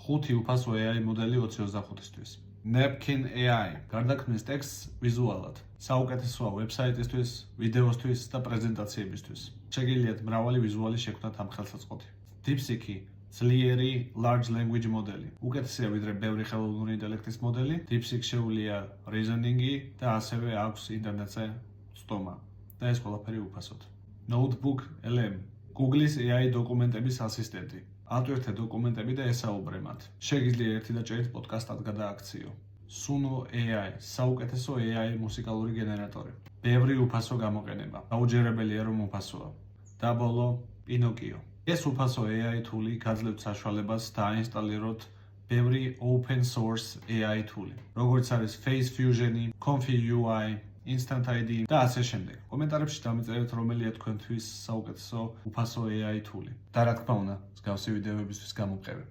5 უფასო AI მოდელი 2025-ისთვის. Napkin AI გარდაქმნის ტექსტს ვიზუალად. საუკეთესოა ვებსაიტისთვის, ვიდეოსთვის და პრეზენტაციებისთვის. შეგიძლიათ მრავალი ვიზუალი შექმნათ ამ ხელსაწყოთი. DeepSeek ძლიერი large language მოდელი. უკეთესია ვიდრე ბევრი ხელოვნური ინტელექტის მოდელი. DeepSeek შეუძლია reasoning-ი და ასევე აქვს ინტერნეტზე ცდომა. და ეს ყველაფერი უფასოდ. Notebook LM Google-ის AI დოკუმენტების ასისტენტი. ატვირთე დოკუმენტები და ესაუბრე მათ. შეგიძლია ერთი და ჭერით პოდკასტად გადააქციო. Suno AI საუკეთესო AI მუსიკალური გენერატორი. ბევრი უფასო გამოყენება. დაუჯერებელია რომ უფასოა. და ბოლო Pinocchio. ეს უფასო AI თული გაძლევთ საშუალებას დააინსტალიროთ ბევრი open source AI თული, როგორც არის Face Fusion-ი, Confi UI, Instant ID და ასე შემდეგ. კომენტარებში დამიწერეთ რომელია თქვენთვის საუკეთესო უფასო AI თული. და რა თქმა უნდა, მსგავსი ვიდეოებისთვის გამომყევი.